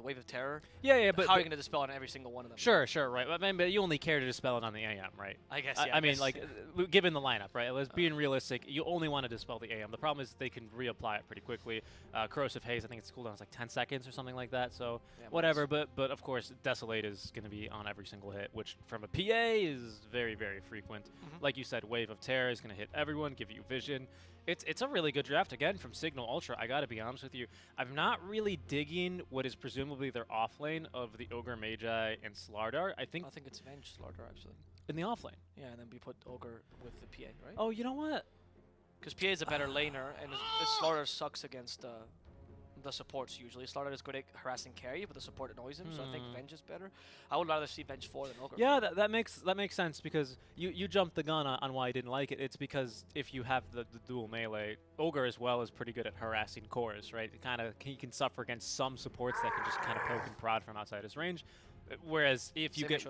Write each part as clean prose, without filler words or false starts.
Wave of Terror. Yeah, but how are you going to dispel on every single one of them? Sure, right. But you only care to dispel it on the AM, right? I guess. I mean, like, given the lineup, right? Let's being realistic. You only want to dispel the AM. The problem is they can reapply it pretty quickly. Corrosive Haze, I think its cooldown is like 10 seconds or something like that. So whatever. But of course, Desolate is going to be on every single hit, which from a PA is very, very frequent. Like you said, Wave of Terror is going to hit everyone, give you vision. It's a really good draft, again, from Cignal Ultra. I got to be honest with you. I'm not really digging what is presumably their offlane of the Ogre, Magi, and Slardar. I think it's Venge Slardar, actually. In the offlane? Yeah, and then we put Ogre with the PA, right? Oh, you know what? Because PA is a better laner, and Slardar sucks against the supports usually. Slardar is good at harassing carry, but the support annoys him, so I think Venge is better. I would rather see Venge 4 than Ogre. Yeah, that makes sense, because you jumped the gun on why I didn't like it. It's because if you have the dual melee, Ogre as well is pretty good at harassing cores, right? He can suffer against some supports that can just kind of poke and prod from outside his range. Whereas if you get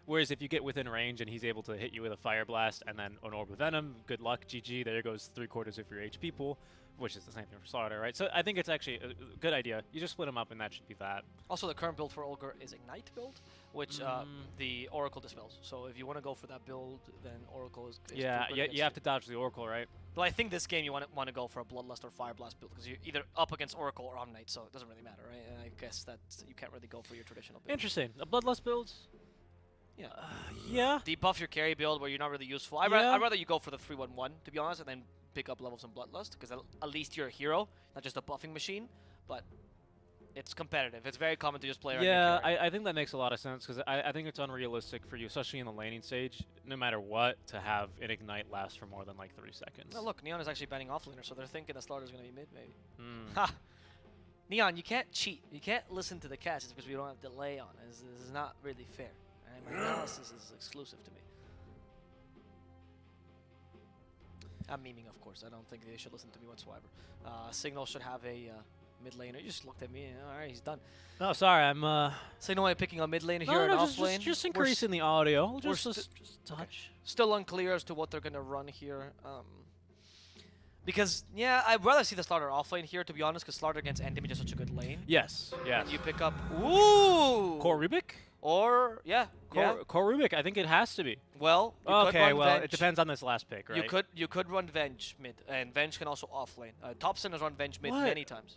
whereas if you get within range and he's able to hit you with a Fire Blast and then an Orb of Venom, good luck, GG. There goes 3/4 of your HP pool, which is the same thing for Slardar, right? So I think it's actually a good idea. You just split them up, and that should be that. Also, the current build for Ogre is Ignite build, which the Oracle dispels. So if you want to go for that build, then Oracle is yeah. You have to dodge the Oracle, right? But I think this game you want to go for a Bloodlust or Fire Blast build, because you're either up against Oracle or Omnite, so it doesn't really matter, right? And I guess that you can't really go for your traditional build. Interesting. A Bloodlust build? Yeah. Yeah. Debuff your carry build where you're not really useful. I'd rather you go for the 3-1-1, to be honest, and then pick up levels in Bloodlust, because at least you're a hero, not just a buffing machine. But it's competitive. It's very common to just play around your carry. I think that makes a lot of sense, because I think it's unrealistic for you, especially in the laning stage, no matter what, to have an Ignite last for more than like 3 seconds. No, look, Neon is actually banning offlaner, so they're thinking the Slardar is going to be mid, maybe. Ha! Neon, you can't cheat. You can't listen to the cast just because we don't have delay on. This is not really fair. And my analysis is exclusive to me. I'm memeing, of course. I don't think they should listen to me whatsoever. Cignal should have a mid laner. You just looked at me. All right, he's done. Oh, sorry. I'm Cignal ain't picking a mid laner here and off lane. Just increasing the audio. Just touch. Okay. Still unclear as to what they're going to run here. Because, yeah, I'd rather see the Slardar offlane here, to be honest, because Slardar against end damage is such a good lane. Yes. And you pick up... Ooh! Core Rubik? Or, Core Rubik, I think it has to be. Well, you could run Venge. It depends on this last pick, right? You could run Venge mid, and Venge can also offlane. Thompson has run Venge mid many times.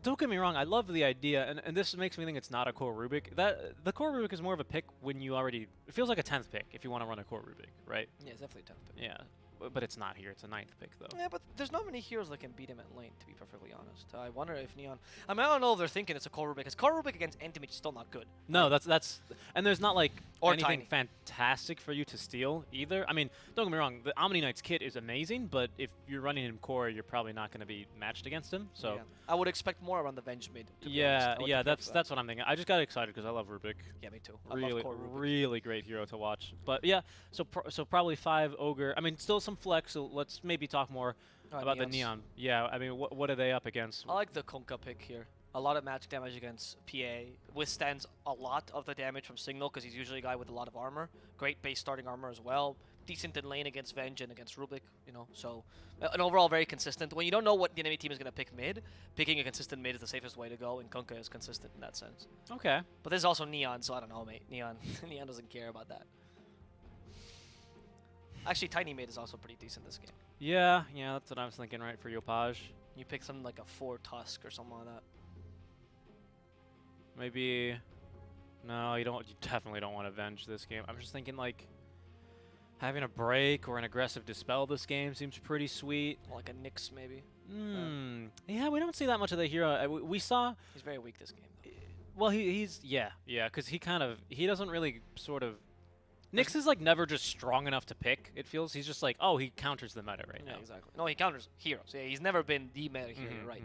Don't get me wrong, I love the idea, and this makes me think it's not a Core Rubik. The Core Rubik is more of a pick when you already... It feels like a 10th pick if you want to run a Core Rubik, right? Yeah, it's definitely a 10th pick. Yeah. But it's not here. It's a 9th pick, though. Yeah, but there's not many heroes that can beat him at lane, to be perfectly honest. I wonder if Neon... I mean, I don't know if they're thinking it's a Core Rubik, because Core Rubik against end damage is still not good. No, that's... And there's not, like, anything tiny. fantastic for you to steal, either. I mean, don't get me wrong, the Omni Knight's kit is amazing, but if you're running him Core, you're probably not going to be matched against him, so... Yeah. I would expect more around the Venge mid, to be honest. That's what I'm thinking. I just got excited because I love Rubik. Yeah, me too. I love Core Rubik. Really great hero to watch. But, yeah, so probably 5 Ogre. I mean, still some flex, so let's maybe talk more about the Neon. Yeah, I mean, what are they up against? I like the Kunkka pick here. A lot of magic damage against PA. Withstands a lot of the damage from Cignal because he's usually a guy with a lot of armor. Great base starting armor as well. Decent in lane against Venge and against Rubik, you know. So, and overall very consistent. When you don't know what the enemy team is going to pick mid, picking a consistent mid is the safest way to go, and Kunkka is consistent in that sense. Okay. But this is also Neon, so I don't know, mate. Neon doesn't care about that. Actually, Tiny mid is also pretty decent this game. Yeah, that's what I was thinking, right, for Yopaj. You pick something like a 4 Tusk or something like that. Maybe... No, you definitely don't want to Venge this game. I'm just thinking, like, having a break or an aggressive dispel this game seems pretty sweet. Like a Nyx, maybe. Yeah, we don't see that much of the hero. We saw... He's very weak this game, though. Well, he's... Yeah, because he doesn't really sort of... Nyx is, like, never just strong enough to pick, it feels. He's just like, oh, he counters the meta right now. Yeah, exactly. No, he counters heroes. Yeah, he's never been the meta hero, right?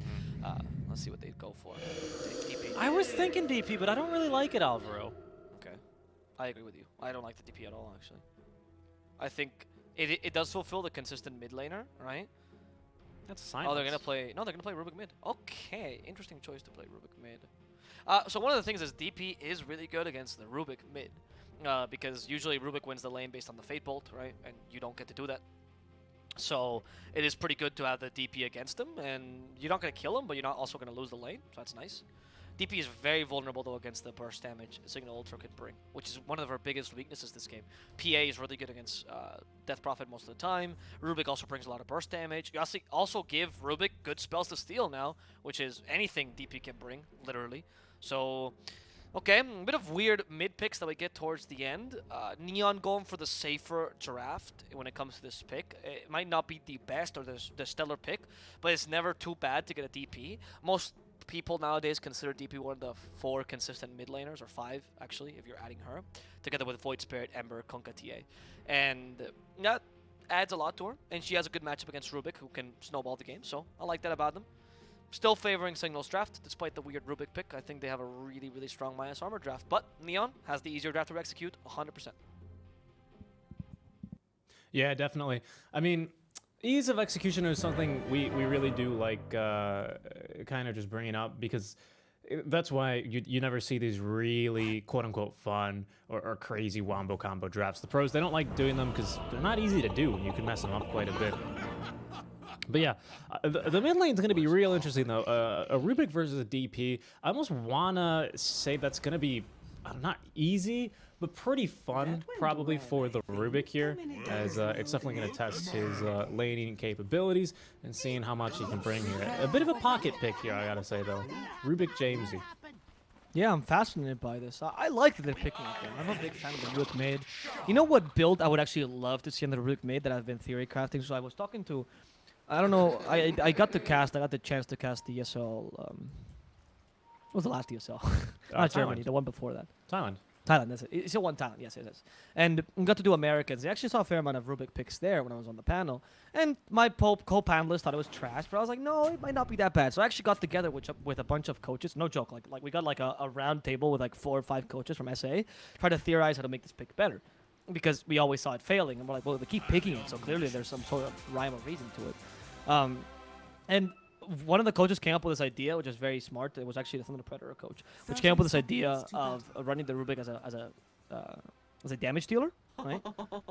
Let's see what they'd go for. DP. I was thinking DP, but I don't really like it, Alvaro. Okay. I agree with you. I don't like the DP at all, actually. I think it does fulfill the consistent mid laner, right? That's a sign. Oh, they're going to play... No, they're going to play Rubik mid. Okay. Interesting choice to play Rubik mid. So one of the things is DP is really good against the Rubik mid. Because usually Rubik wins the lane based on the Fate Bolt, right? And you don't get to do that. So it is pretty good to have the DP against him, and you're not going to kill him, but you're not also going to lose the lane, so that's nice. DP is very vulnerable though against the burst damage Cignal Ultra can bring, which is one of her biggest weaknesses this game. PA is really good against Death Prophet most of the time. Rubik also brings a lot of burst damage. You also give Rubik good spells to steal now, which is anything DP can bring, literally. So, okay, a bit of weird mid picks that we get towards the end. Neon going for the safer draft when it comes to this pick. It might not be the best or the stellar pick, but it's never too bad to get a DP. Most people nowadays consider DP one of the 4 consistent mid laners, or 5 actually, if you're adding her, together with Void Spirit, Ember, Kunkka TA. And that adds a lot to her, and she has a good matchup against Rubik, who can snowball the game, so I like that about them. Still favoring Cignal's draft, despite the weird Rubik pick. I think they have a really, really strong minus armor draft, but Neon has the easier draft to execute 100%. Yeah, definitely. I mean, ease of execution is something we really do like kind of just bringing up, because that's why you never see these really quote-unquote fun or crazy wombo combo drafts. The pros, they don't like doing them because they're not easy to do, and you can mess them up quite a bit. But yeah, the mid lane's going to be real interesting, though. A Rubik versus a DP, I almost want to say that's going to be not easy, but pretty fun, probably, for the Rubik here, as it's definitely going to test his laning capabilities and seeing how much he can bring here. A bit of a pocket pick here, I got to say, though. Rubik Jamesy. Yeah, I'm fascinated by this. I like that they're picking up there. I'm a big fan of the Rubik mid. You know what build I would actually love to see on the Rubik mid that I've been theory crafting? So I was talking to, I don't know, I got the chance to cast the ESL, what was the last ESL? Not Germany, the one before that. Thailand, that's it. It's a one Thailand, yes, it is. And got to do Americans. I actually saw a fair amount of Rubik picks there when I was on the panel. And my co-panelists thought it was trash, but I was like, no, it might not be that bad. So I actually got together with a bunch of coaches. No joke. Like we got like a round table with like 4 or 5 coaches from SA, try to theorize how to make this pick better. Because we always saw it failing. And we're like, well, they keep picking it, so clearly there's some sort of rhyme or reason to it. And one of the coaches came up with this idea, which is very smart. It was actually the Thunder Predator coach, which came up with this idea of running the Rubik as a damage dealer, right?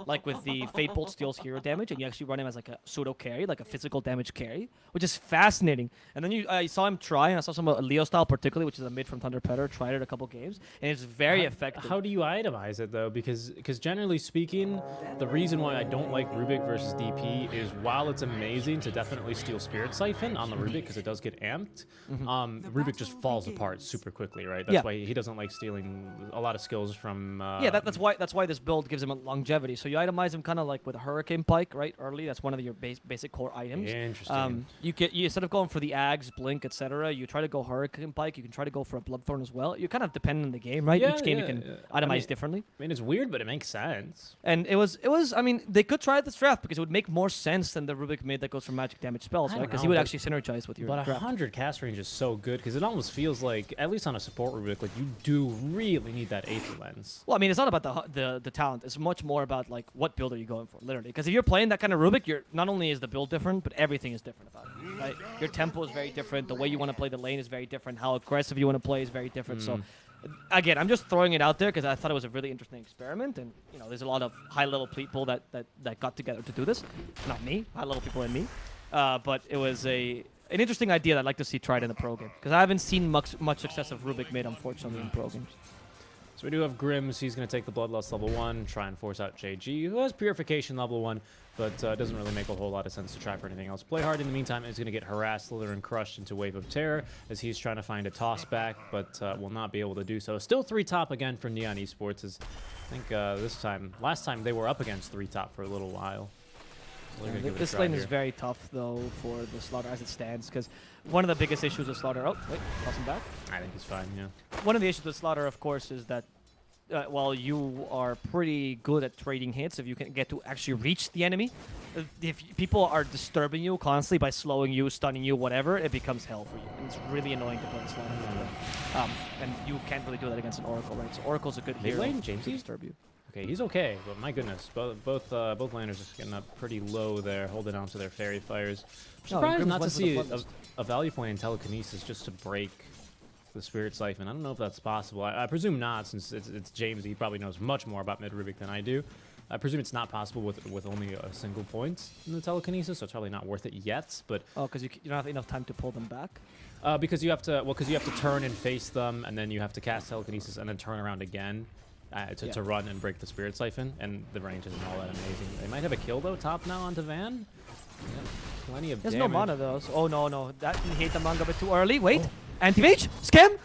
Like with the Fate Bolt steals hero damage, and you actually run him as like a pseudo carry, like a physical damage carry, which is fascinating. And then I saw him try, and I saw some Leo style particularly, which is a mid from Thunder Predator, tried it a couple games, and it's very effective. How do you itemize it though? Because generally speaking, the reason why I don't like Rubik versus DP is while it's amazing to definitely steal Spirit Siphon on the Rubik because it does get amped, Rubik just falls apart super quickly, right? That's why he doesn't like stealing a lot of skills from. That's why this build gives him a longevity. So you itemize him kind of like with a Hurricane Pike, right? Early, that's one of your basic core items. Interesting. You instead of going for the Ags, Blink, etc., you try to go Hurricane Pike. You can try to go for a Bloodthorn as well. You're kind of dependent on the game, right? Each game you can itemize differently. I mean, it's weird, but it makes sense. And it was. I mean, they could try this draft because it would make more sense than the Rubik mid that goes for magic damage spells, right? Because he would actually synergize with your draft. But 100 cast range is so good because it almost feels like, at least on a support Rubik, like you do really need that Aether Lens. Well, I mean, it's not about the talent. It's much more about like what build are you going for, literally. Because if you're playing that kind of Rubik, you're not only is the build different, but everything is different about it, right? Your tempo is very different. The way you want to play the lane is very different. How aggressive you want to play is very different. So, again, I'm just throwing it out there because I thought it was a really interesting experiment, and you know, there's a lot of high-level people that got together to do this. Not me, high-level people and me, but it was an interesting idea that I'd like to see tried in the pro game because I haven't seen much success of Rubik mid, unfortunately, in pro games. So we do have Grims. He's going to take the Bloodlust level 1, try and force out JG, who has Purification level 1, but doesn't really make a whole lot of sense to try for anything else. Play hard in the meantime is going to get harassed, Slither, and crushed into Wave of Terror as he's trying to find a toss back, but will not be able to do so. Still 3 top again for Neon Esports. As I think last time they were up against 3 top for a little while. Yeah, this lane is very tough, though, for the Slaughter as it stands, because one of the biggest issues with Slaughter... Oh, wait, toss him back. I think he's fine, yeah. One of the issues with Slaughter, of course, is that while you are pretty good at trading hits, if you can get to actually reach the enemy, if people are disturbing you constantly by slowing you, stunning you, whatever, it becomes hell for you. And it's really annoying to play Slaughter that way. And you can't really do that against an Oracle, right? So Oracle's a good hero to disturb you. Okay, he's okay, but my goodness, both laners just getting up pretty low there, holding on to their fairy fires. I'm surprised not to see a value point in telekinesis just to break the Spirit Siphon. I don't know if that's possible. I presume not, since it's James. He probably knows much more about mid Rubik than I do. I presume it's not possible with only a single point in the telekinesis, so it's probably not worth it yet. But Oh, because you don't have enough time to pull them back. because you have to turn and face them, and then you have to cast telekinesis and then turn around again to run and break the spirit siphon, and the range isn't all that amazing. They might have a kill though, top now onto Van. Yeah, plenty of There's damage. no mana though. So, oh no, that he hit the manga a bit too early. Wait, anti-mage, scam.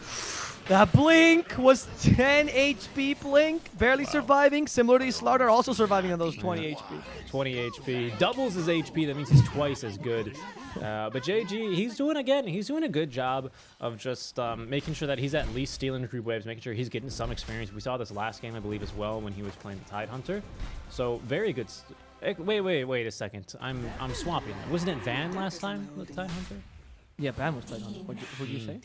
That blink was 10 HP blink, barely surviving. Similar to Slaughter, also surviving on those 20 HP. 20 HP. Doubles his HP, that means he's twice as good. But JG, he's doing a good job of just making sure that he's at least stealing creep waves, making sure he's getting some experience. We saw this last game, I believe, as well, when he was playing the Tide Hunter. So very good. Wait a second. I'm swapping that. Wasn't it Van last time, the Tide Hunter? Yeah, Ban was Tide Hunter. What'd you say?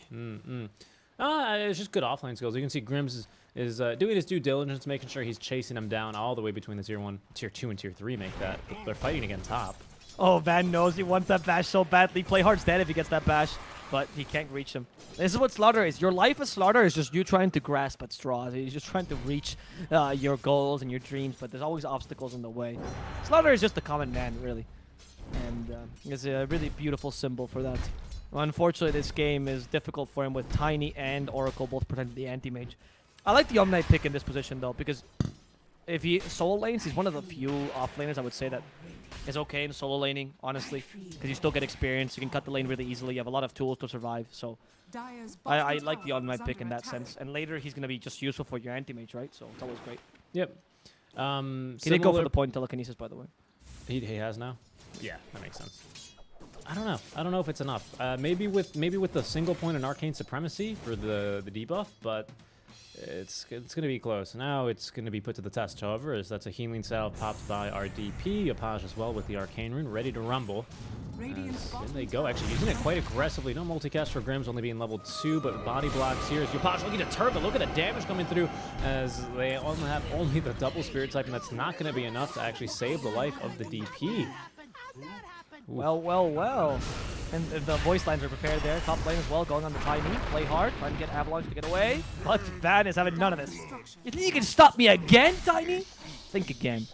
It's just good offlane skills. You can see Grims is doing his due diligence, making sure he's chasing him down all the way between the tier 1, tier 2, and tier 3 make that. But they're fighting again top. Oh, Van knows he wants that bash so badly. Playhard's dead if he gets that bash, but he can't reach him. This is what Slaughter is. Your life as Slaughter is just you trying to grasp at straws. You're just trying to reach your goals and your dreams, but there's always obstacles in the way. Slaughter is just a common man, really. And it's a really beautiful symbol for that. Unfortunately, this game is difficult for him with Tiny and Oracle both protecting the anti-mage. I like the Omnight pick in this position, though, because if he solo lanes, he's one of the few offlaners I would say that is okay in solo laning, honestly, because you still get experience. You can cut the lane really easily. You have a lot of tools to survive, so I like the Omnight pick in that sense. And later, he's going to be just useful for your anti-mage, right? So it's always great. Yep. He did go for the point telekinesis, by the way. He has now? Yeah, that makes sense. I don't know. I don't know if it's enough. Maybe with the single point and arcane supremacy for the debuff, but it's going to be close. Now it's going to be put to the test, however, as that's a healing salve popped by our DP. Apaj as well with the arcane rune, ready to rumble. In they go, actually using it quite aggressively. No multicast for Grims, only being level 2, but body blocks here. As Yopaj looking to turbo, look at the damage coming through as they only have the double spirit type, and that's not going to be enough to actually save the life of the DP. Well. And the voice lines are prepared there. Top lane as well, going on the Tiny. Play hard, trying to get Avalanche to get away. But Van is having none of this. You think you can stop me again, Tiny? Think again.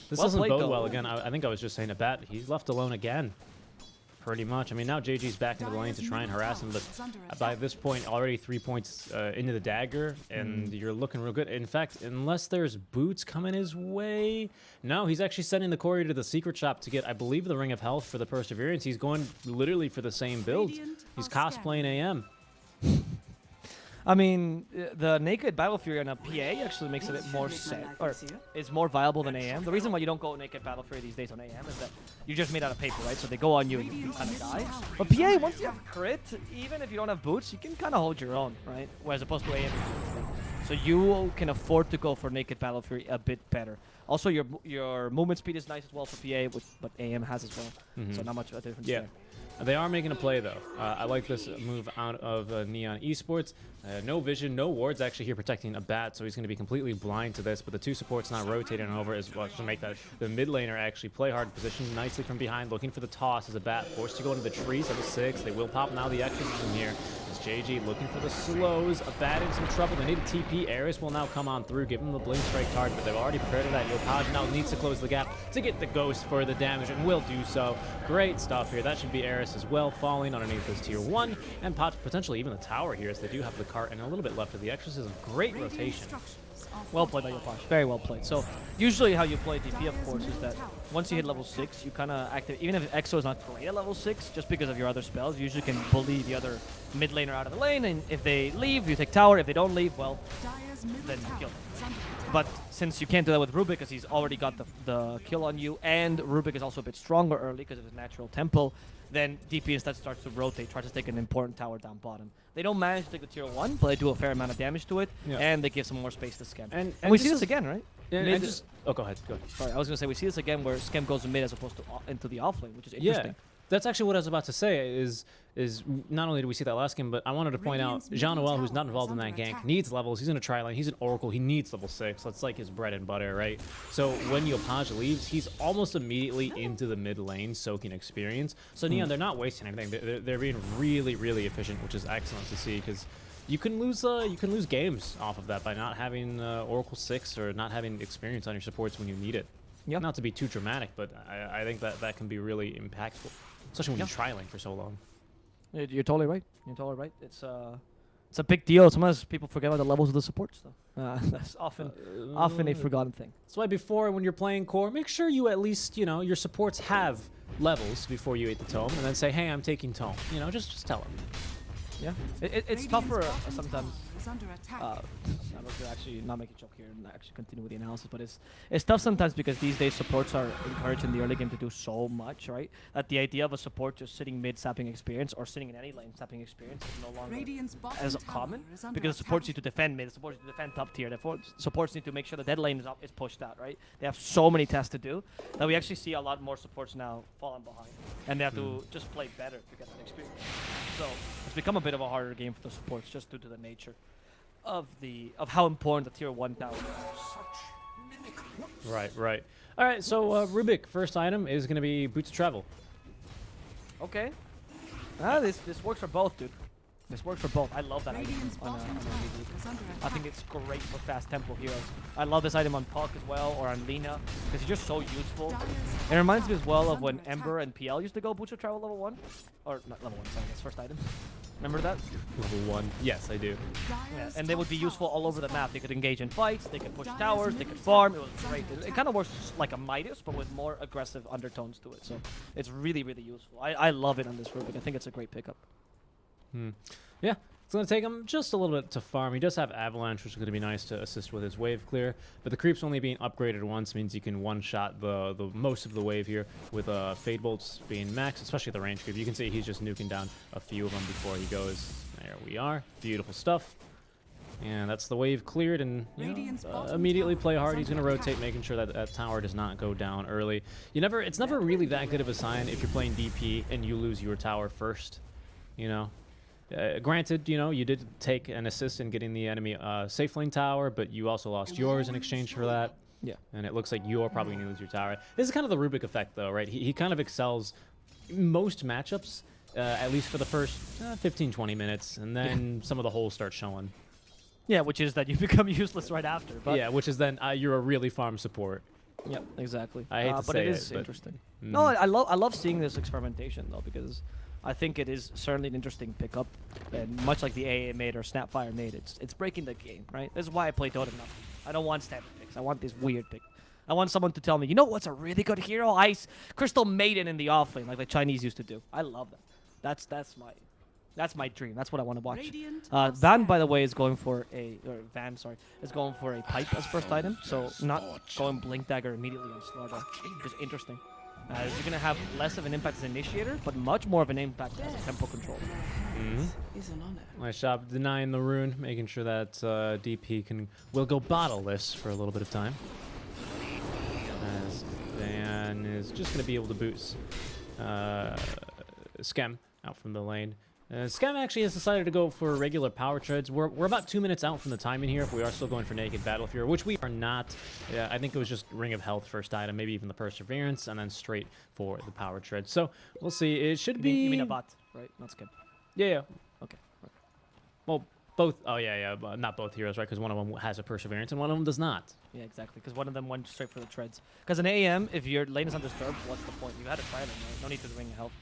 This Well doesn't played, bode though. well again. I think I was just saying to Bat, he's left alone again. Pretty much. I mean, now JG's back into the lane to try and harass him, but by this point, already 3 points into the dagger, and you're looking real good. In fact, unless there's boots coming his way, no, he's actually sending the courier to the secret shop to get, I believe, the Ring of Health for the Perseverance. He's going literally for the same build. He's cosplaying AM. I mean, the naked Battle Fury on a PA actually makes it more is more viable than AM. The reason why you don't go naked Battle Fury these days on AM is that you're just made out of paper, right? So they go on you and you kind of die. But PA, once you have crit, even if you don't have boots, you can kind of hold your own, right? Whereas opposed to AM. So you can afford to go for naked Battle Fury a bit better. Also, your movement speed is nice as well for PA, but AM has as well. So not much of a difference there. They are making a play, though. I like this move out of Neon Esports. No vision, no wards actually here protecting a bat, so he's going to be completely blind to this. But the 2 supports not rotating over as well to make that the mid laner actually play hard, positioned nicely from behind, looking for the toss as a bat forced to go into the trees at the 6. They will pop now the exorcism here. As JG looking for the slows, a bat in some trouble. They need a TP. Eris will now come on through, give him the blink strike target, but they've already prepared for that. Yopaj now needs to close the gap to get the ghost for the damage, and will do so. Great stuff here. That should be Eris as well, falling underneath this tier 1, and potentially even the tower here, as they do have the cart and a little bit left of the exorcism. Great rotation. Well played by Yopaj. Very well played. So usually how you play DP, of course, is that once you hit level 6, you kind of activate, even if EXO is not great at level 6, just because of your other spells, you usually can bully the other mid laner out of the lane, and if they leave, you take tower. If they don't leave, well, then you kill them. But since you can't do that with Rubik, because he's already got the kill on you, and Rubik is also a bit stronger early because of his natural tempo, then DP instead starts to rotate, tries to take an important tower down bottom. They don't manage to take the tier 1, but they do a fair amount of damage to it, and they give some more space to Schem. And we see this again, right? Oh, go ahead. Sorry, I was going to say, we see this again where Schem goes mid as opposed to into the offlane, which is interesting. That's actually what I was about to say, is not only do we see that last game, but I wanted to point out Jean-Noel, who's not involved in that gank, needs levels. He's in a tri-lane. He's an Oracle. He needs level 6. That's like his bread and butter, right? So when Yopaj leaves, he's almost immediately into the mid lane, soaking experience. So Neon, they're not wasting anything. They're being really, really efficient, which is excellent to see, because you can lose games off of that by not having Oracle 6 or not having experience on your supports when you need it. Yep. Not to be too dramatic, but I think that can be really impactful, especially when you're trialing for so long. You're totally right. You're totally right. It's a big deal. Sometimes people forget about the levels of the supports, though. That's often a forgotten thing. That's why before, when you're playing core, make sure you at least, your supports have levels before you hit the tome, and then say, hey, I'm taking tome. Just tell them. Yeah, it's tougher sometimes. I was gonna actually not make a joke here and actually continue with the analysis, but it's tough sometimes because these days supports are encouraged in the early game to do so much, right? That the idea of a support just sitting mid sapping experience or sitting in any lane sapping experience is no longer as common because the supports need to defend mid, the supports need to defend top tier, the supports need to make sure the dead lane is pushed out, right? They have so many tasks to do that we actually see a lot more supports now falling behind, and they have to just play better to get that experience. So it's become a bit of a harder game for the supports just due to the nature of how important the tier 1 tower is. Right. All right, so Rubik, first item is going to be Boots of Travel. Okay. This works for both, dude. This works for both. I love that item on a I think it's great for fast tempo heroes. I love this item on Puck as well, or on Lina, because it's just so useful. It reminds me as well of when Ember and PL used to go Boots of Travel level 1. Or not level 1, sorry, that's first item. Remember that? Level 1. Yes, I do. Yeah, and they would be useful all over the map. They could engage in fights, they could push towers, they could farm. It was great. It kind of works like a Midas, but with more aggressive undertones to it. So it's really, really useful. I love it on this Rubik. I think it's a great pickup. Yeah, it's going to take him just a little bit to farm. He does have Avalanche, which is going to be nice to assist with his wave clear. But the creeps only being upgraded once means you can one-shot the most of the wave here with Fade Bolts being max, especially the range creep. You can see he's just nuking down a few of them before he goes. There we are. Beautiful stuff. And that's the wave cleared, and immediately play hard. He's going to rotate, making sure that that tower does not go down early. It's never really that good of a sign if you're playing DP and you lose your tower first, Granted, you did take an assist in getting the enemy safe lane tower, but you also lost yours in exchange for that. Yeah. And it looks like you're probably going to lose your tower. This is kind of the Rubik effect, though, right? He kind of excels most matchups, at least for the first 15, 20 minutes, and then some of the holes start showing. Yeah, which is that you become useless right after. But yeah, which is then you're a really farm support. Yep, exactly. I hate to but say it is but interesting. No, I love seeing this experimentation, though, because I think it is certainly an interesting pickup, and much like the AA made or Snapfire made, it's breaking the game, right? This is why I play Dota now. I don't want standard picks. I want this weird pick. I want someone to tell me, what's a really good hero? Ice Crystal Maiden in the offlane, like the Chinese used to do. I love that. That's my dream. That's what I want to watch. Van, by the way, is going for is going for a pipe as first item, so not going Blink Dagger immediately on Slaughter, which is interesting. You're going to have less of an impact as an initiator, but much more of an impact as a tempo controller. Nice job denying the rune, making sure that DP will go bottleless for a little bit of time. As Van is just going to be able to boost Schem out from the lane. Schem actually has decided to go for regular power treads. We're about 2 minutes out from the timing here if we are still going for Naked Battle Fury, which we are not. Yeah, I think it was just Ring of Health first item, maybe even the Perseverance, and then straight for the power tread. So we'll see. It should be... You mean a bot, right? Not Schem. Yeah. Okay. Right. Well, both... Oh, yeah. Not both heroes, right? Because one of them has a Perseverance and one of them does not. Yeah, exactly. Because one of them went straight for the treads. Because in AM, if your lane is undisturbed, what's the point? You had a try them, right? No need to Ring of Health.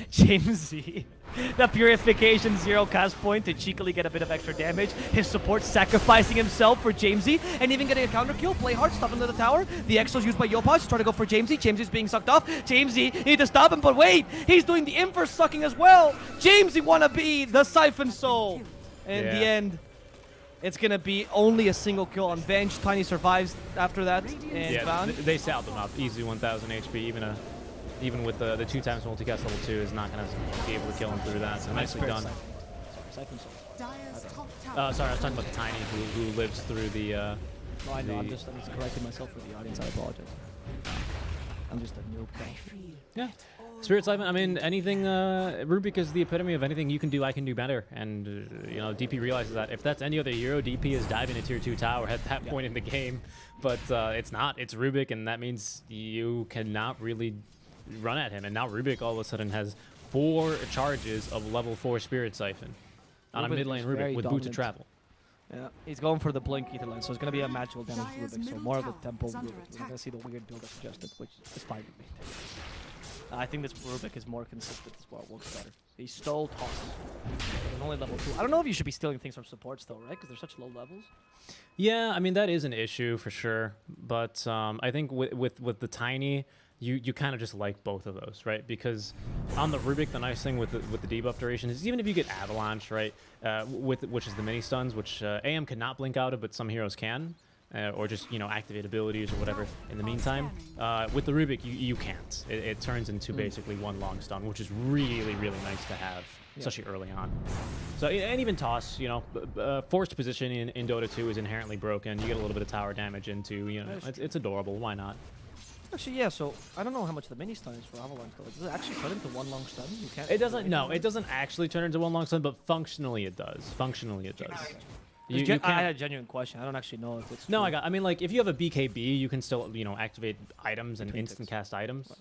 James Z. The Purification 0 cast point to cheekily get a bit of extra damage. His support sacrificing himself for Jamesy and even getting a counter kill. Play hard, stop him to the tower. The Exo's used by Yopaj, try to go for Jamesy. Jamesy's being sucked off. Jamesy, you need to stop him, but wait! He's doing the inverse sucking as well! Jamesy wanna be the Siphon Soul! In the end, it's gonna be only a single kill on Venge. Tiny survives after that. And they salved them up. Easy 1000 HP, even with the 2 times multicast level 2 is not going to be able to kill him through that, so nicely done. Siphon Soul. Sorry, I was talking about the Tiny who lives through the... No, I know, I'm just correcting myself for the audience, I apologize. I'm just a noob. Yeah. Spirit Siphon, I mean, anything, Rubik is the epitome of anything you can do, I can do better. And, DP realizes that. If that's any other hero, DP is diving a tier 2 tower at that point in the game. But it's not. It's Rubik, and that means you cannot really run at him. And now Rubik all of a sudden has 4 charges of level 4 Spirit Siphon. on a Rubik mid lane is Rubik very with boot to dominant. travel. Yeah, he's going for the blink ether line, so it's gonna be a magical damage Rubik. So more of the tempo Rubik. We're not gonna see the weird build I suggested, which is fine with me. I think this Rubik is more consistent as well. Works better. He stole toss. He's only level 2. I don't know if you should be stealing things from supports though, right? Because they're such low levels. Yeah, I mean that is an issue for sure, but I think with the tiny, you kind of just like both of those, right? Because on the Rubik, the nice thing with the debuff duration is even if you get Avalanche, right, which is the mini stuns, which AM cannot blink out of, but some heroes can, or just activate abilities or whatever. In the meantime, with the Rubik, you can't. It turns into basically one long stun, which is really nice to have. Especially early on. So, and even toss, forced position in Dota 2 is inherently broken. You get a little bit of tower damage into, it's adorable. Why not? Actually, yeah. So I don't know how much the mini stun is for Avalanche though. Does it actually turn into one long stun? You can't. It doesn't. No, it doesn't actually turn into one long stun, but functionally it does. Functionally it does. I had a genuine question. I don't actually know if it's. No, true. I mean, like if you have a BKB, you can still activate items and instant cast items.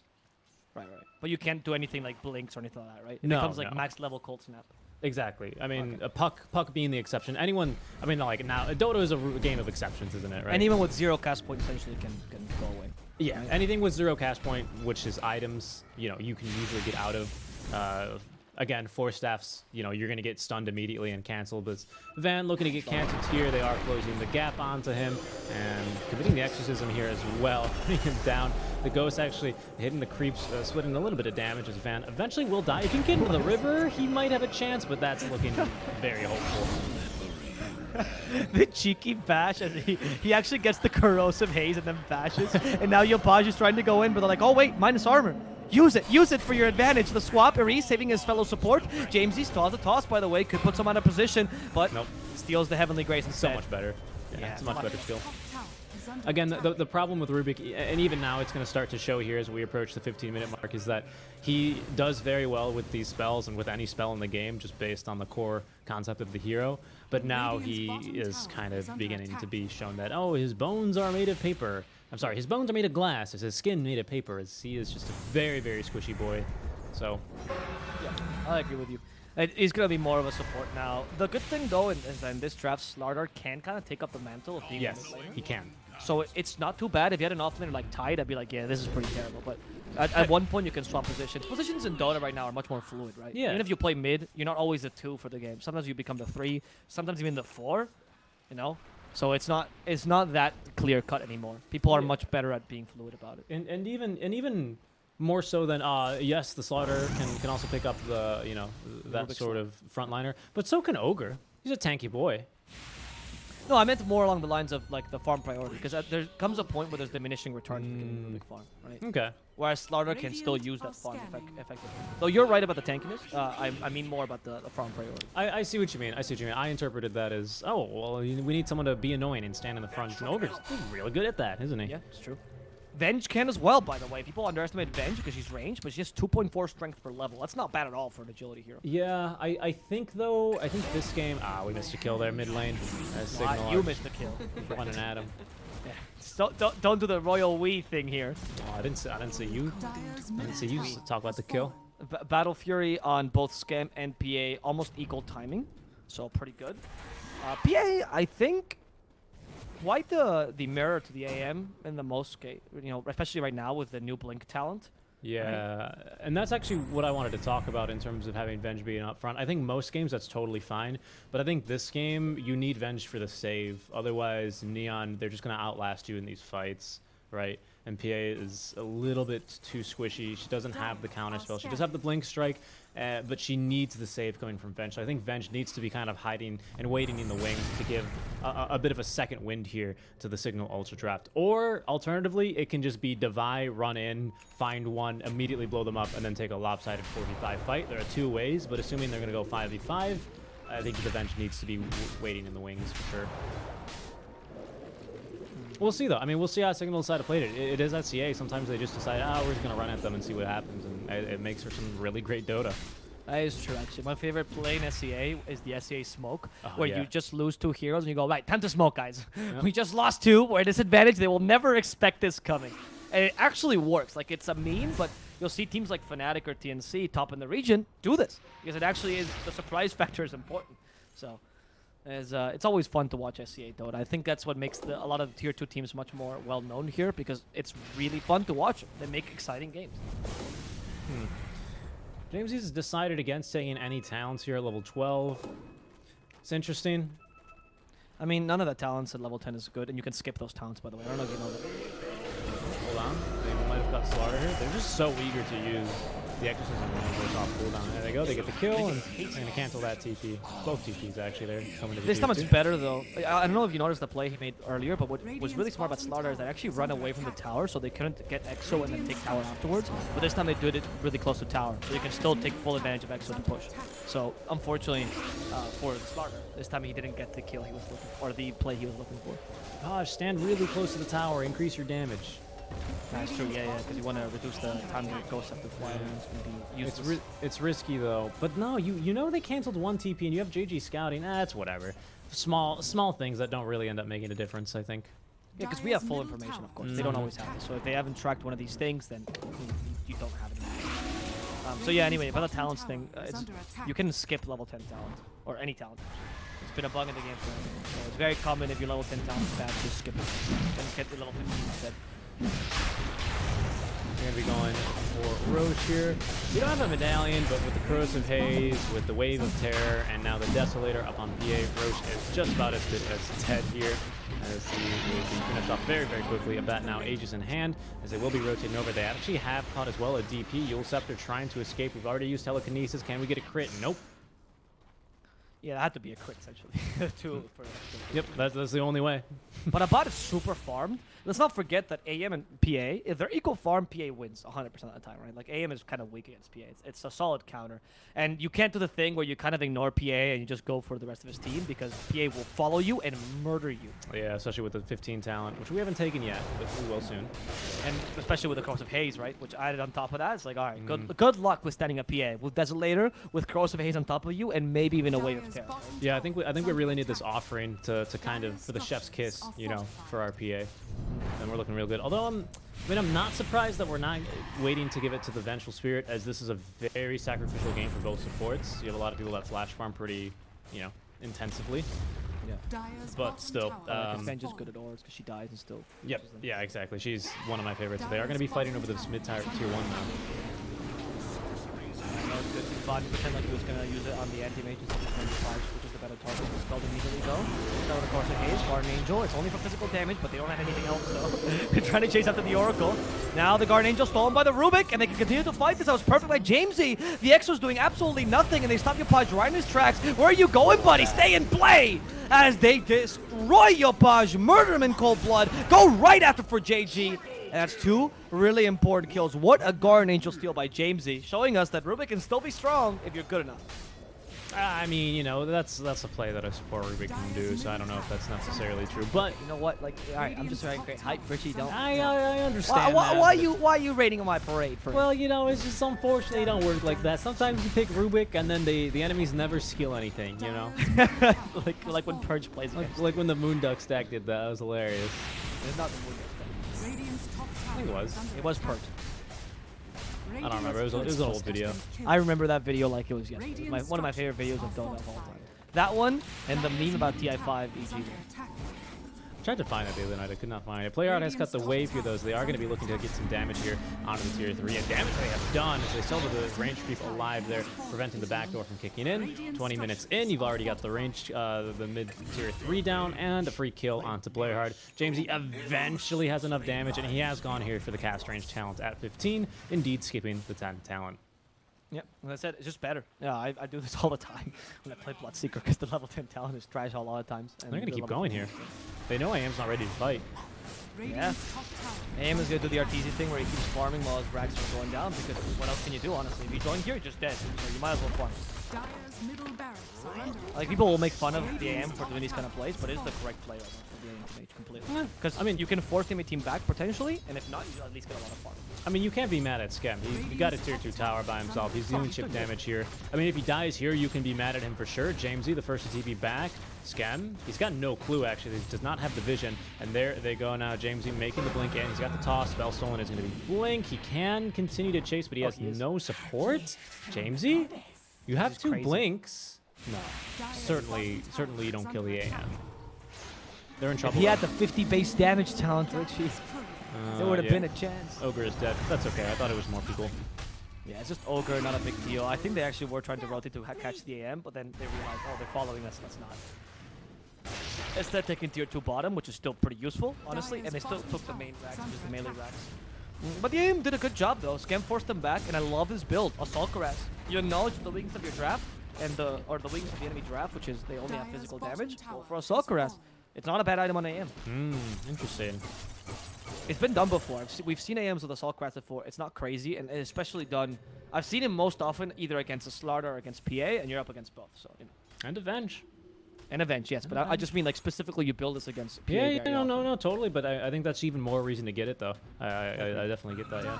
Right. But you can't do anything like blinks or anything like that, right? It No, becomes like no. max level cold snap. Exactly. I mean, Okay. a puck being the exception. Anyone. I mean, like now, Dota is a game of exceptions, isn't it? Right. And even with 0 cast point, essentially can go away. Yeah, Right. anything with 0 cast point, which is items, you can usually get out of. Again, 4 staffs, you're going to get stunned immediately and canceled. But Van looking to get canceled here. They are closing the gap onto him and committing the exorcism here as well, putting him down. The Ghost actually hitting the creeps, splitting a little bit of damage as Van eventually will die. If he can get into the river, he might have a chance, but that's looking very hopeful. The cheeky bash as he actually gets the corrosive haze and then bashes. And now Yopaj is trying to go in, but they're like, oh wait, minus armor. Use it for your advantage. The swap, Eri saving his fellow support. Jamesy stalls the toss, by the way, could put some out of position, but Nope. steals the Heavenly Grace So instead. much better. Yeah, it's a much better skill. Top Again, the problem with Rubik, and even now it's going to start to show here as we approach the 15-minute mark, is that he does very well with these spells and with any spell in the game, just based on the core concept of the hero. But now he is kind of beginning to be shown that, oh, his bones are made of paper. I'm sorry, his bones are made of glass. Is his skin made of paper? As he is just a very squishy boy. So, Yeah, I agree with you. He's going to be more of a support now. The good thing, though, is that in this draft, Slardar can kind of take up the mantle of being a yes, mid laner. he can. So it's not too bad. If you had an offlaner like Tide, I'd be like, yeah, this is pretty terrible. But at one point, you can swap positions. Positions in Dota right now are much more fluid, right? Yeah. Even if you play mid, you're not always the 2 for the game. Sometimes you become the 3, sometimes even the 4, So it's not that clear cut anymore. People are Yeah. much better at being fluid about it. And even more so than yes, the Slaughter can also pick up the that Rubik's sort Law. of frontliner, but so can Ogre. He's a tanky boy. No, I meant more along the lines of like the farm priority, because there comes a point where there's diminishing returns for getting a big farm, right? Okay. Whereas Slaughter can still use that farm effectively. Though you're right about the tankiness. I mean more about the farm priority. I see what you mean. I interpreted that as, oh, well, we need someone to be annoying and stand in the front. And Ogre's really good at that, isn't he? Yeah, it's true. Venge can as well, by the way. People underestimate Venge because she's ranged, but she has 2.4 strength per level. That's not bad at all for an agility hero. Yeah, I think this game, we missed a kill there mid lane. Cignal You missed the kill. running at him. Yeah. So, don't do the royal we thing here. Oh, I didn't see you. I didn't see you talk about the kill. Battle Fury on both Scam and PA, almost equal timing, so pretty good. PA, I think, quite the mirror to the AM in the most case, especially right now with the new Blink talent. Yeah, and that's actually what I wanted to talk about in terms of having Venge being up front. I think most games that's totally fine, but I think this game you need Venge for the save. Otherwise, Neon, they're just going to outlast you in these fights, right? And PA is a little bit too squishy. She doesn't have the counter spell. She does have the Blink Strike, but she needs the save coming from Venge. So I think Venge needs to be kind of hiding and waiting in the wings to give a bit of a second wind here to the Cignal Ultra Draft. Or, alternatively, it can just be Divide, run in, find one, immediately blow them up, and then take a lopsided 4v5 fight. There are 2 ways, but assuming they're going to go 5v5, I think the Venge needs to be waiting in the wings for sure. We'll see, though. I mean, we'll see how Cignal decide to play it. It is at CA. Sometimes they just decide, we're just going to run at them and see what happens, and it makes for some really great Dota. That is true, actually. My favorite play in SCA is the SCA smoke, where yeah. you just lose 2 heroes and you go, right, time to smoke, guys. Yeah. We just lost 2. We're at disadvantage. They will never expect this coming. And it actually works. Like, it's a meme, but you'll see teams like Fnatic or TNC top in the region do this, because it actually is, the surprise factor is important. So it's always fun to watch SCA Dota. I think that's what makes a lot of the tier 2 teams much more well known here, because it's really fun to watch them. They make exciting games. James has decided against taking any talents here at level 12. It's interesting. I mean, none of the talents at level 10 is good, and you can skip those talents, by the way. I don't know if you know that. Hold on. They might have got Slaughter here. They're just so eager to use the Exorcism whenever it's off cooldown. There they go. They get the kill, and they're going to cancel that TP. Both TPs, actually. They're coming to the This time it's TP. better, though. I don't know if you noticed the play he made earlier, but what was really smart about Slaughter is that actually run away from the tower, so they couldn't get Exo and then take tower afterwards. But this time they did it really close to tower, so you can still take full advantage of Exo to push. So, unfortunately, for Slaughter, this time he didn't get the kill he was looking for, or the play he was looking for. Gosh, stand really close to the tower. Increase your damage. That's true, yeah, because you want to reduce the time that Ghosts have to fly around. It's going to be useless. It's risky, though. But no, you know they canceled one TP, and you have JG scouting. That's whatever. Small things that don't really end up making a difference, I think. Yeah, because we have full information, of course. They don't always have it. So if they haven't tracked one of these things, then you don't have it. So yeah, anyway, about the talents thing, you can skip level 10 talent, or any talent. It's been a bug in the game forever. So it's very common if your level 10 talent is bad, just skip it and get the level 15 instead. We're going to be going for Roche here. We don't have a medallion, but with the Corrosive Haze, with the Wave of Terror, and now the Desolator up on PA, Roche is just about as good as Ted here. As he will be finished off very, very quickly. Of that now, Aegis in hand, as they will be rotating over. They actually have caught as well a DP. Yule Scepter trying to escape. We've already used Telekinesis. Can we get a crit? Nope. Yeah, that had to be a crit, essentially. Yep, that's the only way. But Abad is super farmed. Let's not forget that AM and PA, if they're equal farm, PA wins 100% of the time, right? Like, AM is kind of weak against PA. It's a solid counter. And you can't do the thing where you kind of ignore PA and you just go for the rest of his team, because PA will follow you and murder you. Yeah, especially with the 15 talent, which we haven't taken yet, but we will soon. And especially with the Corrosive Haze, right? Which added on top of that, it's like, all right, good luck with standing up PA. With Desolator, with Corrosive Haze on top of you, and maybe even a Wave of Terror. Right? Yeah, I think we really need this offering to kind of, for the chef's kiss, you know, for our PA. And we're looking real good. Although, I'm not surprised that we're not waiting to give it to the Vengeful Spirit, as this is a very sacrificial game for both supports. You have a lot of people that flash farm pretty, you know, intensively. Yeah. But still, Venge is good at ores because she dies and still. Yep. Yeah, exactly. She's one of my favorites. They are going to be fighting over this mid-tier tier 1 now. That was good. Body pretend like he was going to use it on the anti-mage instead of 25, which is the better target. It spelled immediately though. Now of course it Haze, Guardian Angel. It's only for physical damage, but they don't have anything else though. They're trying to chase after the Oracle. Now the Guardian Angel stolen by the Rubik, and they can continue to fight this. That was perfect by Jamesy. The Exo's doing absolutely nothing, and they stop Yopaj right in his tracks. Where are you going, buddy? Stay in play! As they destroy Yopaj, murder him in cold blood, go right after for JG. And that's 2 really important kills. What a Guardian Angel steal by Jamesy, showing us that Rubik can still be strong if you're good enough. I mean, you know, that's a play that a support Rubik can do, so I don't know if that's necessarily true. But you know what? Like, all right, I'm just trying to create hype. Richie, don't. I understand. Why are you rating on my parade for? Well, you know, it's just unfortunately it don't work like that. Sometimes you pick Rubik and then the enemies never skill anything, you know. like when Purge plays against. Like when the Moonduck stack did that. That was hilarious. It's not the Moonduck stack. I think it was. It was Purge. I don't remember. It was an old video. I remember that video like it was yesterday. One of my favorite videos of Dota of all time. That one and the meme about TI5 EG. I tried to find it the other night. I could not find it. PlayerArt has cut the wave here, though, so they are going to be looking to get some damage here onto the tier 3. And damage they have done as they still have the range creep alive there, preventing the backdoor from kicking in. 20 minutes in, you've already got the range, the mid tier 3 down, and a free kill onto PlayerHard. Jamesy eventually has enough damage, and he has gone here for the cast range talent at 15, indeed skipping the 10 talent. Yep, as I said, it's just better. Yeah, I do this all the time when I play Bloodseeker because the level 10 talent is trash a lot of times. They're going to keep going here. They know AM's not ready to fight. Yeah. AM is going to do the Arteezy thing where he keeps farming while his racks are going down, because what else can you do, honestly? If you join here, you're just dead. So you might as well farm. Like, people will make fun of the AM for doing these kind of plays, but it's the correct play right now for the AM mage completely. Because, I mean, you can force him a team back, potentially, and if not, you at least get a lot of farm. I mean, you can't be mad at Skem. He got a tier 2 tower by himself. He's doing chip damage here. I mean, if he dies here, you can be mad at him for sure. Jamesy, the first to TP back. Skem, he's got no clue, actually. He does not have the vision. And there they go now. Jamesy making the blink in. He's got the toss. Spell stolen is going to be blink. He can continue to chase, but he has no support. Jamesy, you have 2 blinks. No. Certainly you don't kill the AM. They're in If trouble. he had the 50 base damage talent, Richie, there would have yeah. been a chance. Ogre is dead. That's okay. I thought it was more people. Yeah, it's just Ogre, not a big deal. I think they actually were trying to rotate to catch the AM, but then they realized, oh, they're following us. Let's not. Instead, taking tier 2 bottom, which is still pretty useful, honestly, and they still took the main racks, just the melee racks. But the AM did a good job, though. Scam forced them back, and I love his build. Assault Caress. You acknowledge the weakness of your draft, and the weakness of the enemy draft, which is they only have physical damage. Go for Assault Caress. It's not a bad item on AM. Interesting. It's been done before. We've seen AMs with Assault Caress before. It's not crazy, and it's especially done. I've seen it most often either against a Slarder or against PA, and you're up against both. So, you know. And Avenge. And Avenge, yes, but I just mean like specifically you build this against PA. Yeah, no, totally. But I think that's even more reason to get it, though. I definitely get that, yeah.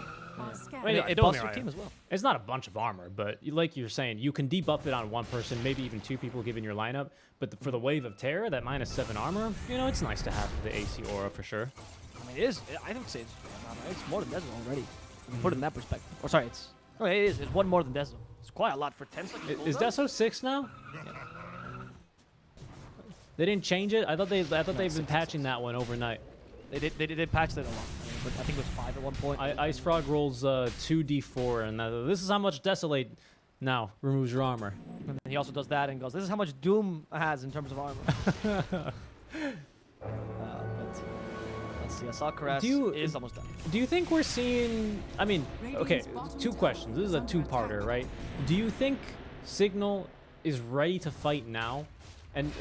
I mean, it buffs your team as well. It's not a bunch of armor, but like you're saying, you can debuff it on one person, maybe even two people given your lineup. But for the Wave of Terror, that -7 armor, you know, it's nice to have the AC aura for sure. I mean, it is. I would say it's more than Dezo already. Put it in that perspective. Or sorry, it is. It's one more than Dezo. It's quite a lot for 10 seconds. Is Dezo 6 now? Yeah. They didn't change it. I thought they've been patching that one overnight. They did patch that a lot. But I think it was 5 at one point. Ice Frog rolls 2d4, and this is how much Desolate now removes your armor. And then he also does that and goes, this is how much Doom has in terms of armor. But let's see. Assault Caress is almost done. Do you think we're seeing... I mean, okay, 2 questions. This is a 2-parter, right? Do you think Cignal is ready to fight now? And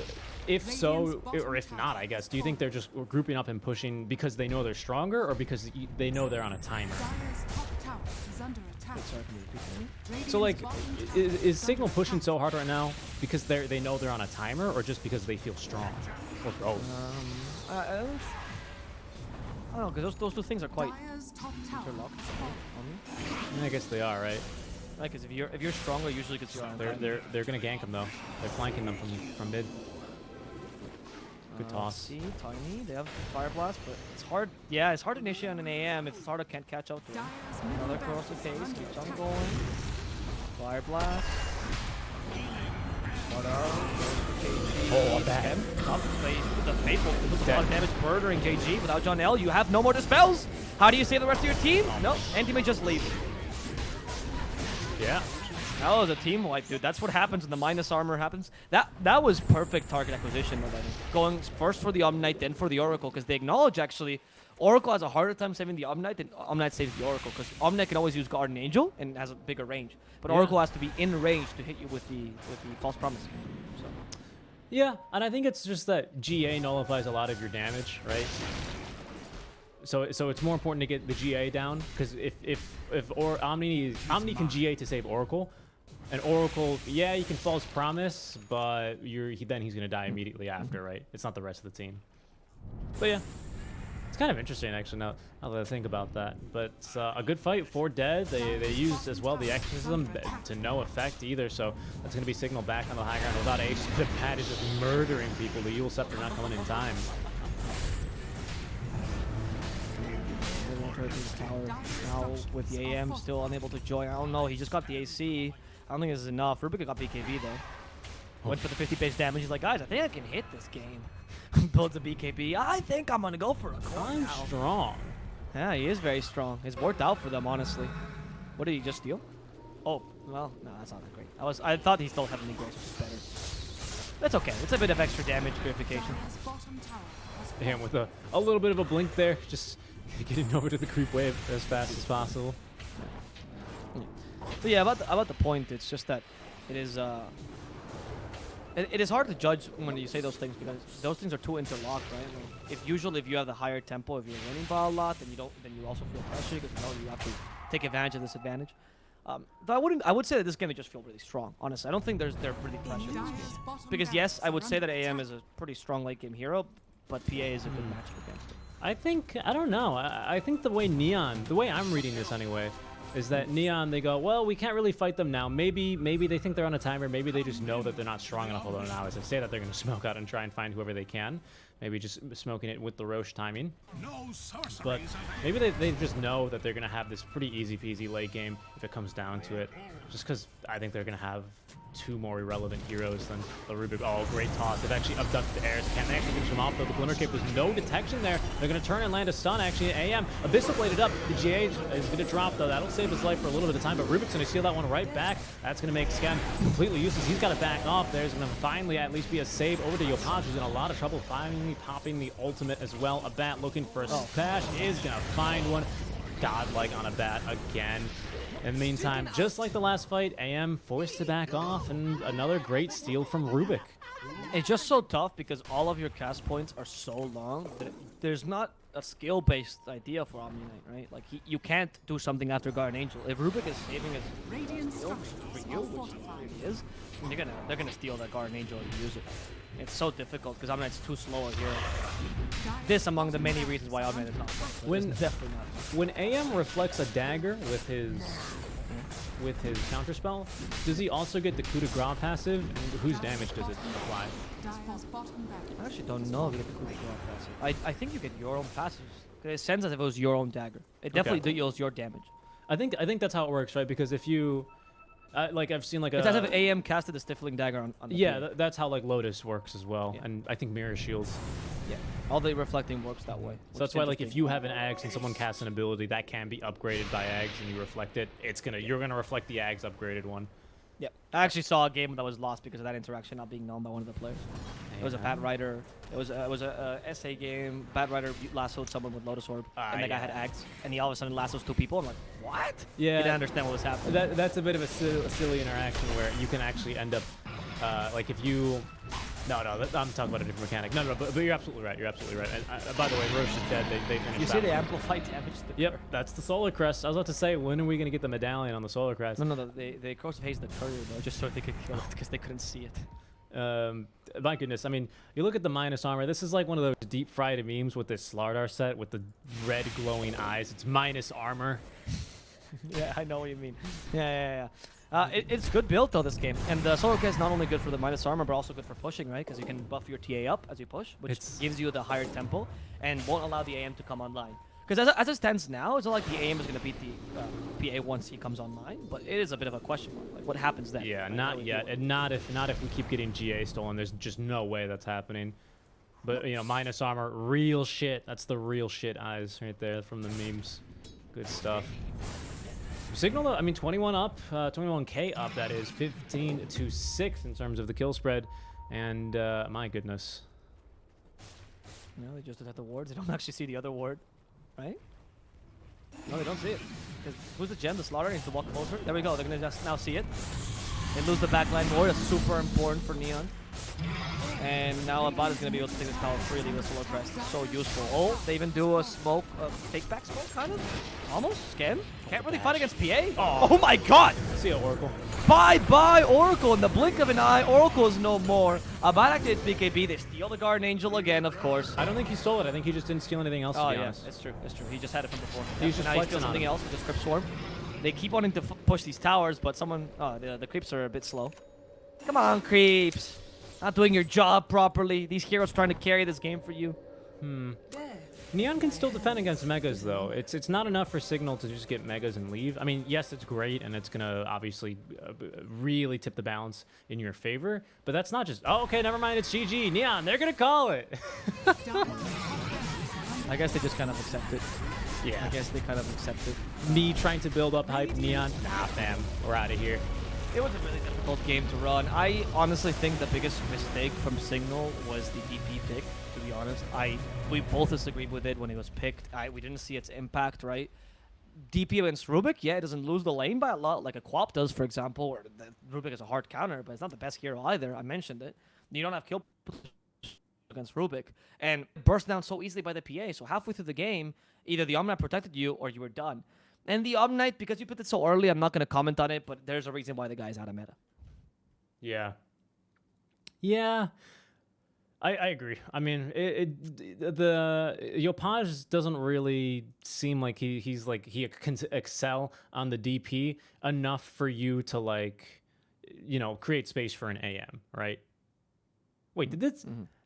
if so, or if not, I guess, do you think they're just grouping up and pushing because they know they're stronger, or because they know they're on a timer? So, like, is Cignal pushing so hard right now because they know they're on a timer, or just because they feel strong? Or both? I don't know, because those two things are quite interlocked. I guess they are, right? Right, because if you're stronger, usually because you're on. They're gonna gank them though. They're flanking them from mid. Good toss. See, Tiny, they have Fire Blast, but it's hard. Yeah, it's hard to initiate on an AM if Sarda can't catch up to him. Another corrosive haze, keeps on going. Fire Blast. Oh, bad. Up plays with the Faithful. It puts a lot of damage murdering JG. Without John L, you have no more dispels. How do you save the rest of your team? No, Anti-Mage just leaves. Yeah. That was a team wipe, dude. That's what happens when the minus armor happens. That was perfect target acquisition. Going first for the Omnite, then for the Oracle, because they acknowledge actually Oracle has a harder time saving the Omnite than Omnite saves the Oracle, because Omnite can always use Guardian Angel and has a bigger range, but Oracle has to be in range to hit you with the False Promise. So. Yeah, and I think it's just that GA nullifies a lot of your damage, right? So it's more important to get the GA down, because if Omni can GA to save Oracle, and Oracle, yeah, you can False Promise, but then he's gonna die immediately after, right? It's not the rest of the team. But yeah, it's kind of interesting actually now that I think about that. But a good fight for Dead. They used as well the Exorcism to no effect either, so that's gonna be Cignal back on the high ground without H. But Pat is just murdering people. The Yule Scepter not coming in time. Now with the AM still unable to join. I don't know. He just got the AC. I don't think this is enough. Rubik got BKB though. Went for the 50 base damage. He's like, guys, I think I can hit this game. Builds a BKB. I think I'm gonna go for a core I'm now. strong. Yeah, he is very strong. It's worked out for them, honestly. What did he just steal? Oh, well, no, that's not that great. I thought he stole Heavenly Grace, which is better. That's okay. It's a bit of extra damage purification. Damn, with a little bit of a blink there, just getting over to the creep wave as fast as possible. But yeah, about the point, it's just that it is it is hard to judge when you say those things, because those things are too interlocked, right? Like, if you have the higher tempo, if you're winning by a lot, then you also feel pressure because you have to take advantage of this advantage. But I would say that this game they just feel really strong. Honestly, I don't think they're really pressured in this game. Because yes, I would say that AM is a pretty strong late game hero, but PA is a good matchup against it. I don't know. I think the way I'm reading this anyway, is that Neon, they go, well, we can't really fight them now. Maybe they think they're on a timer. Maybe they just know that they're not strong enough. Although now, as I say that, they're going to smoke out and try and find whoever they can. Maybe just smoking it with the Roche timing. But maybe they just know that they're going to have this pretty easy peasy late game if it comes down to it. Just because I think they're going to have two more irrelevant heroes than the Rubik. Oh, great toss. They've actually abducted the airs. Can they actually finish him off, though? The Glimmer Cape, there's no detection there. They're going to turn and land a stun, actually. AM, Abyssal bladed up. The GA is going to drop, though. That'll save his life for a little bit of time, but Rubik's going to steal that one right back. That's going to make Skem completely useless. He's got to back off. There's going to finally at least be a save over to Yopaj, who's in a lot of trouble, finally popping the ultimate as well. A bat looking for a splash is going to find one. Godlike on a bat again. In the meantime, just like the last fight, AM forced to back off, and another great steal from Rubik. It's just so tough because all of your cast points are so long that there's not a skill-based idea for Omni-Knight, right? Like, you can't do something after Guardian Angel. If Rubik is saving his skill for you, which he really is, they're gonna steal that Guardian Angel and use it. It's so difficult because Omni-Knight's too slow here. This among the many reasons why Omni-Knight is not playing. Definitely not. When AM reflects a dagger with his counterspell, does he also get the coup de grace passive? And whose damage does it apply? I actually don't know if you get the coup de grace passive. I think you get your own passives. It sends as if it was your own dagger. It definitely deals your damage. I think that's how it works, right? Because if you like, I've seen like it's as if AM casted the Stifling Dagger on the yeah, that's how like Lotus works as well, and I think Mirror Shields. Yeah, all the reflecting works that way. So that's why, like, if you have an Ags and someone casts an ability that can be upgraded by Ags and you reflect it, you're gonna reflect the Ags upgraded one. Yeah, I actually saw a game that was lost because of that interaction not being known by one of the players. It was a Bat Rider. It was a SA game. Bat Rider lassoed someone with Lotus Orb, and the guy had Ags, and he all of a sudden lassos two people. I'm like, what? Yeah, he didn't understand what was happening. That's a bit of a silly interaction where you can actually end up, like if you. No, I'm talking about a different mechanic. No, but you're absolutely right. You're absolutely right. And, by the way, Roche is dead. They finished. You see the amplify damage? Yep, that's the Solar Crest. I was about to say, when are we going to get the medallion on the Solar Crest? No, they cross haze the courier though, just so they could kill it because they couldn't see it. My goodness, I mean, you look at the minus armor. This is like one of those deep fried memes with this Slardar set with the red glowing eyes. It's minus armor. Yeah, I know what you mean. Yeah. It's good build though, this game, and the Solar Crest is not only good for the minus armor but also good for pushing, right? Because you can buff your TA up as you push, which gives you the higher tempo and won't allow the AM to come online. Because as it stands now, it's not like the AM is going to beat the PA once he comes online, but it is a bit of a question mark. Like, what happens then? Yeah, not yet, and not if we keep getting GA stolen. There's just no way that's happening. But you know, minus armor, real shit. That's the real shit eyes right there from the memes. Good stuff. Cignal, though, I mean, 21 up, 21k up, that is 15-6 in terms of the kill spread, and my goodness. No, they just attack the wards. They don't actually see the other ward, right? No, they don't see it. Who's the gem? The Slaughter needs to walk closer. There we go. They're gonna just now see it. They lose the backline more. That's super important for Neon. And now Abad is going to be able to take this tower freely with Solar Crest. It's so useful. Oh, they even do a smoke, take back smoke, kind of? Almost? Scam? Can't really fight against PA? Oh my god! See ya, Oracle. Bye-bye, Oracle. In the blink of an eye, Oracle is no more. Abad activates BKB. They steal the Guardian Angel again, of course. I don't think he stole it. I think he just didn't steal anything else, to be honest. It's true. It's true. He just had it from before. He's just now he steals something else with the Crypt Swarm. They keep wanting to push these towers, but someone... Oh, the creeps are a bit slow. Come on, creeps. Not doing your job properly. These heroes trying to carry this game for you. Neon can still defend against Megas, though. It's not enough for Cignal to just get Megas and leave. I mean, yes, it's great, and it's going to obviously really tip the balance in your favor. But that's not just, oh, okay, never mind, it's GG. Neon, they're going to call it. I guess they just kind of accept it. Yeah. I guess they kind of accept it. Me trying to build up hype, Neon. Nah, fam, we're out of here. It was a really difficult game to run. I honestly think the biggest mistake from Cignal was the DP pick, to be honest. We both disagreed with it when it was picked. We didn't see its impact, right? DP against Rubik, yeah, it doesn't lose the lane by a lot, like a Quap does, for example, or Rubik is a hard counter, but it's not the best hero either. I mentioned it. You don't have kill against Rubik, and burst down so easily by the PA, so halfway through the game, either the Omnight protected you or you were done. And the Omnight, because you put it so early, I'm not going to comment on it, but there's a reason why the guy's out of meta. Yeah. Yeah. I agree. I mean, the Yopaj doesn't really seem like he can excel on the DP enough for you to, like, you know, create space for an AM, right? Wait, did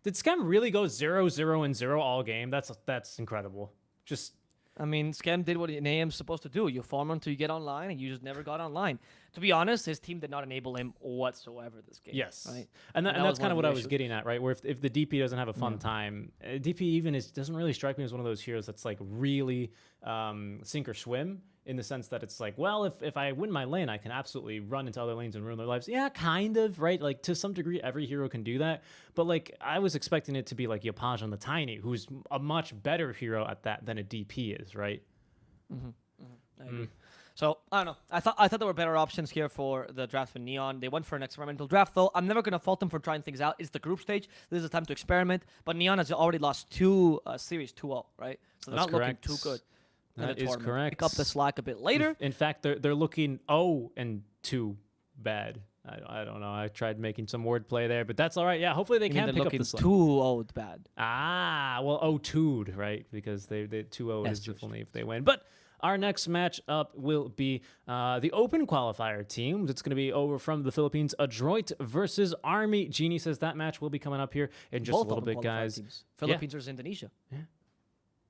Scam really go 0-0-0 all game? That's incredible. Just I mean, Scam did what an AM is supposed to do. You farm until you get online, and you just never got online. To be honest, his team did not enable him whatsoever this game. Yes, right? and that that's was kind one of of what the I was issues. getting at, right? Where if the DP doesn't have a fun time, DP even doesn't really strike me as one of those heroes that's like really sink or swim, in the sense that it's like, well, if I win my lane, I can absolutely run into other lanes and ruin their lives. Yeah, kind of, right? Like, to some degree, every hero can do that. But, like, I was expecting it to be like Yopaj on the Tiny, who's a much better hero at that than a DP is, right? I agree. So, I don't know. I thought there were better options here for the draft for Neon. They went for an experimental draft, though. I'm never going to fault them for trying things out. It's the group stage. This is a time to experiment. But Neon has already lost 2 series 2-0, right? So they're That's not correct. looking too good. That is tournament. correct. Pick up the slack a bit later. In fact, they're looking 0-2 bad. I don't know. I tried making some wordplay there, but that's all right. Yeah, hopefully they I mean, can they're pick up looking the slack. 2-0 bad. Ah, well, 0-2'd, right? Because they 2-0 That's is true. only if they win. But our next matchup will be the Open Qualifier team. It's going to be over from the Philippines, Adroit versus Army. Genie says that match will be coming up here in just Both a little open bit, qualifier guys. Teams. Philippines versus Indonesia.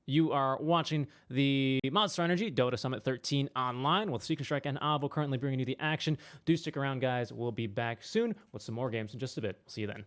You are watching the Monster Energy Dota Summit 13 online with SeekNStrike and Avo currently bringing you the action. Do stick around, guys. We'll be back soon with some more games in just a bit. See you then.